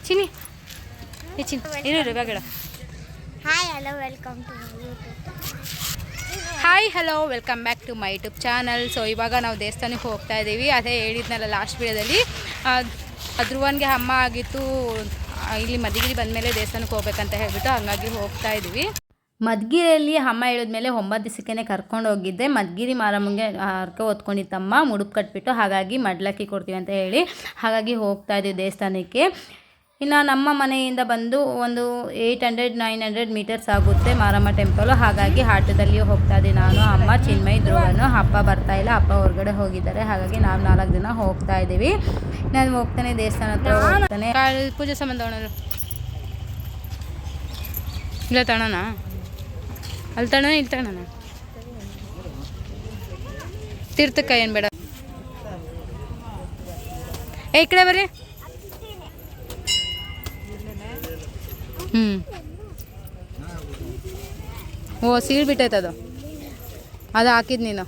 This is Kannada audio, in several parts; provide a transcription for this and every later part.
ಚಿನಿ ಇರು ಬೇಗಡ. Hi hello welcome back to my YouTube channel. So ಇವಾಗ ನಾವು ದೇವಸ್ಥಾನಕ್ಕೆ ಹೋಗ್ತಾ ಇದ್ದೀವಿ. ಅದೇ ಹೇಳಿದ್ನಲ್ಲ ಲಾಸ್ಟ್ ವೀಡಿಯೋದಲ್ಲಿ, ಧ್ರುವನ್ಗೆ ಅಮ್ಮ ಆಗಿತ್ತು, ಇಲ್ಲಿ ಮಧುಗಿರಿ ಬಂದಮೇಲೆ ದೇವಸ್ಥಾನಕ್ಕೆ ಹೋಗ್ಬೇಕಂತ ಹೇಳ್ಬಿಟ್ಟು ಹಂಗಾಗಿ ಹೋಗ್ತಾ ಇದ್ದೀವಿ. ಮಧುಗಿರಿಯಲ್ಲಿ ಅಮ್ಮ ಹೇಳಿದ್ಮೇಲೆ 9 ದಿವಸಕ್ಕೆ ಕರ್ಕೊಂಡು ಹೋಗಿದ್ದೆ. ಮಧುಗಿರಿ ಮಾರಮ್ಮಂಗೆ ಹರಕೆ ಹೊತ್ಕೊಂಡಿತ್ತಮ್ಮ ಮುಡುಪು ಕಟ್ಬಿಟ್ಟು, ಹಾಗಾಗಿ ಮಡ್ಲಕ್ಕಿ ಕೊಡ್ತೀವಿ ಅಂತ ಹೇಳಿ ಹಾಗಾಗಿ ಹೋಗ್ತಾ ಇದ್ದೀವಿ ದೇವಸ್ಥಾನಕ್ಕೆ. ಇನ್ನು ನಮ್ಮ ಮನೆಯಿಂದ ಬಂದು ಒಂದು 800-900 ಮೀಟರ್ಸ್ ಆಗುತ್ತೆ ಮಾರಮ್ಮ ಟೆಂಪಲು. ಹಾಗಾಗಿ ಆಟೋದಲ್ಲಿ ಹೋಗ್ತಾ ಇದ್ದೀವಿ ನಾನು, ಅಮ್ಮ, ಚಿನ್ಮಯ್, ಧ್ರುವನು. ಅಪ್ಪ ಬರ್ತಾಯಿಲ್ಲ, ಅಪ್ಪ ಹೊರಗಡೆ ಹೋಗಿದ್ದಾರೆ. ಹಾಗಾಗಿ ನಾವು 4 ಜನ ಹೋಗ್ತಾ ಇದ್ದೀವಿ. ನಾನು ಹೋಗ್ತಾನೆ ದೇವಸ್ಥಾನ ಹತ್ರ ಹೋಗ್ತಾನೆ. ಪೂಜೆ ಸಂಬಂಧ ಇಲ್ಲ ತಗೋಣ, ಅಲ್ಲಿ ತಗೋಣ, ಇಲ್ಲಿ ತಗೋಣ. ತೀರ್ಥಕ್ಕ ಏನು ಬೇಡ. ಈ ಕಡೆ ಬರ್ರಿ. ಓ ಸೀಳ್ ಬಿಟ್ಟೈತೆ ಅದು ಹಾಕಿದ್ ನೀನು.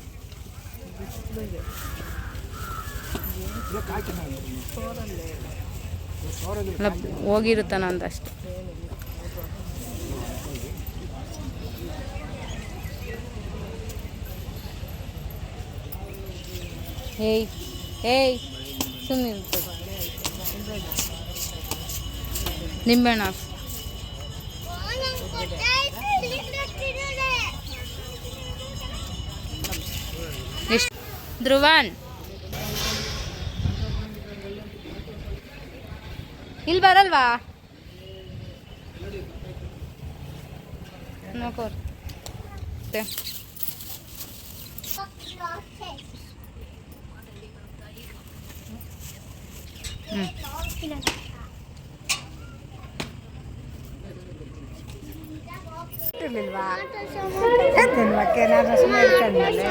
ಹೋಗಿರುತ್ತಾನ ಅಂತ ಅಷ್ಟೆ. ಏಯ್ ಏಯ್ ಸುಮ್ಮನೆ ನಿಂಬೆಹಣ್ಣು ಹಾಕು. ಎಷ್ಟು ಧ್ರುವನ್ ಇಲ್ಲಿ ಬರಲ್ವಾ? ನೋಕೋರ್ ಇರ್ಲಿಲ್ವಾ? ತಿನ್ವಕ್ಕೆ ನಾನು ಸುಮ್ಮನೆ ಇಟ್ಕೊಂಡ್ಮೇಲೆ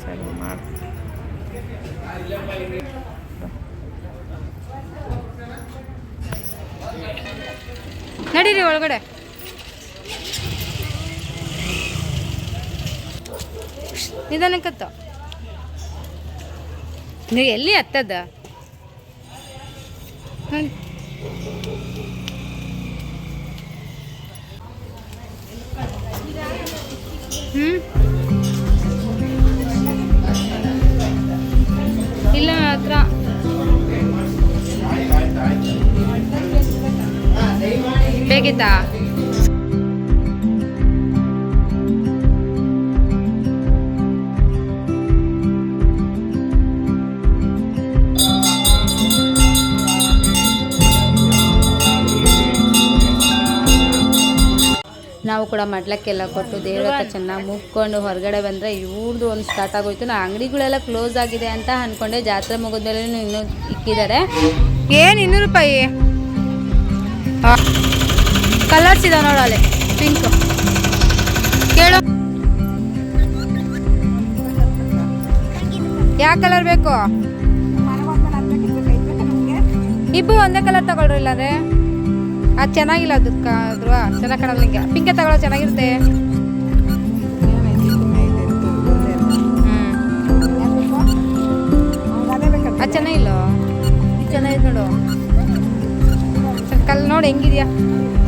ಸರಿ ಮಾಡಿ. ನಡೀರಿ ಒಳಗಡೆ. ನಿಧಾನಕ್ಕತ್ತ ನೀವು ಎಲ್ಲಿ ಹತ್ತದ? ಇಲ್ಲ ಹತ್ರ ಬೇಕಿತ್ತಾ? ನಾವು ಕೂಡ ಮಡ್ಲಕ್ಕೆಲ್ಲ ಕೊಟ್ಟು ದೇವ್ರ ಹತ್ರ ಚೆನ್ನಾಗಿ ಮುಗ್ಕೊಂಡು ಹೊರಗಡೆ ಬಂದರೆ ಇವ್ರದ್ದು ಒಂದು ಸ್ಟಾರ್ಟ್ ಆಗೋಯ್ತು. ನಾ ಅಂಗಡಿಗಳೆಲ್ಲ ಕ್ಲೋಸ್ ಆಗಿದೆ ಅಂತ ಅಂದ್ಕೊಂಡೆ. ಜಾತ್ರೆ ಮುಗಿದ್ಮೇಲೆ ಇನ್ನೂ ಇಕ್ಕಿದ್ದಾರೆ. ಏನು 200 ರೂಪಾಯಿ ಕಲರ್ಸ್ ಇದಾವೆ ನೋಡಲ್ಲಿ. ಪಿಂಕ್ ಕೇಳು, ಯಾವ ಕಲರ್ ಬೇಕು? ಇಬ್ಬರು ಒಂದೇ ಕಲರ್ ತಗೊಳ್ರಿ. ಇಲ್ಲಾಂದ್ರೆ ಅದು ಚೆನ್ನಾಗಿಲ್ಲ. ಅದು ಧ್ರುವ ಚೆನ್ನಾಗಿ ಕಾಣಲ್ಲ. ನಿಂಗೆ ಪಿಂಕೆ ತಗೊಳ್ಳೋ ಚೆನ್ನಾಗಿರುತ್ತೆ. ಅದು ಚೆನ್ನಾಗಿಲ್ಲ. ಇದು ಚೆನ್ನಾಗಿದೆ ನೋಡು. ನೋಡಿ ಹೆಂಗಿದ್ಯಾ?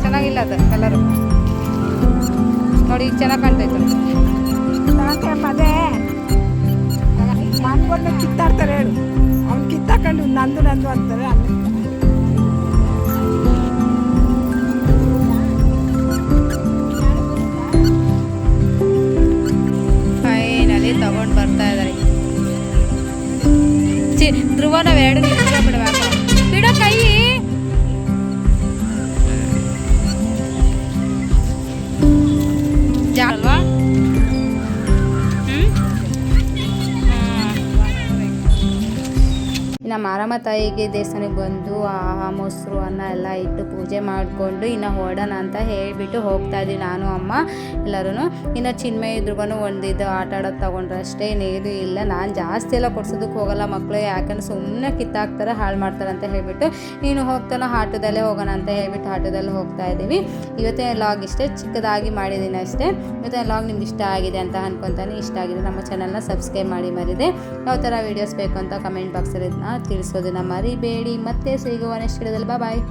ಚೆನ್ನಾಗಿಲ್ಲ ಅದು ಕಲರು. ನೋಡಿ ಚೆನ್ನಾಗಿ ಕಾಣ್ತೈತೆ. ಅದೇ ಮನ್ಗೊಂಡು ಕಿತ್ತಾಡ್ತಾರೆ ಹೇಳು. ಅವ್ನು ಕಿತ್ತಾಕೊಂಡು ನಂದು ಅಂತಾರೆ. ಫೈನಲಿ ತಗೊಂಡು ಬರ್ತಾ ಇದ್ದಾರೆ. ಧ್ರುವ ನಾವು 2 ನಿಮಿಷ ಬಿಡಬೇಕು. ಬಿಡೋ ಕೈ. ಅಲ್ವಾ? ಇನ್ನು ಮಾರಮ್ಮ ತಾಯಿಗೆ ದೇವಸ್ಥಾನಕ್ಕೆ ಬಂದು ಆ ಮೊಸರು ಅನ್ನ ಎಲ್ಲ ಇಟ್ಟು ಪೂಜೆ ಮಾಡಿಕೊಂಡು ಇನ್ನು ಹೊರಡೋಣ ಅಂತ ಹೇಳಿಬಿಟ್ಟು ಹೋಗ್ತಾ ಇದ್ದೀವಿ ನಾನು ಅಮ್ಮ ಎಲ್ಲರೂ. ಇನ್ನು ಚಿನ್ಮಯ ಇದ್ರಿಗೂ ಒಂದಿದ್ದು ಆಟ ಆಡೋದು ತೊಗೊಂಡ್ರೆ ಅಷ್ಟೇ, ಇನ್ನೇನು ಇಲ್ಲ. ನಾನು ಜಾಸ್ತಿ ಎಲ್ಲ ಕೊಡ್ಸೋದಕ್ಕೆ ಹೋಗಲ್ಲ ಮಕ್ಕಳಿಗೆ, ಯಾಕಂದ್ರೆ ಸುಮ್ಮನೆ ಕಿತ್ತಾಕ್ತಾರೆ ಹಾಳು ಮಾಡ್ತಾರೆ ಅಂತ ಹೇಳಿಬಿಟ್ಟು ನೀನು ಹೋಗ್ತಾನೋ ಆಟೋದಲ್ಲೇ ಹೋಗೋಣ ಅಂತ ಹೇಳ್ಬಿಟ್ಟು ಆಟೋದಲ್ಲಿ ಹೋಗ್ತಾ ಇದ್ದೀವಿ. ಇವತ್ತೇ ಲಾಗ್ ಇಷ್ಟೇ ಚಿಕ್ಕದಾಗಿ ಮಾಡಿದ್ದೀನಿ ಅಷ್ಟೇ. ಇವತ್ತೇ ಲಾಗ್ ನಿಮ್ಗೆ ಇಷ್ಟ ಆಗಿದೆ ಅಂತ ಅನ್ಕೊತಾನೆ. ಇಷ್ಟ ಆಗಿದೆ ನಮ್ಮ ಚಾನಲ್ನ ಸಬ್ಸ್ಕ್ರೈಬ್ ಮಾಡಿ ಮರಿದೆ. ಯಾವ ಥರ ವೀಡಿಯೋಸ್ ಬೇಕು ಅಂತ ಕಮೆಂಟ್ ಬಾಕ್ಸಲ್ಲಿ ತಿಳಿಸೋದನ್ನ ಮರಿಬೇಡಿ. ಮತ್ತೆ ಸಿಗುವ ನೆಕ್ಸ್ಟ್ ವಿಡಿಯೋದಲ್ಲಿ ಬಾಯ್.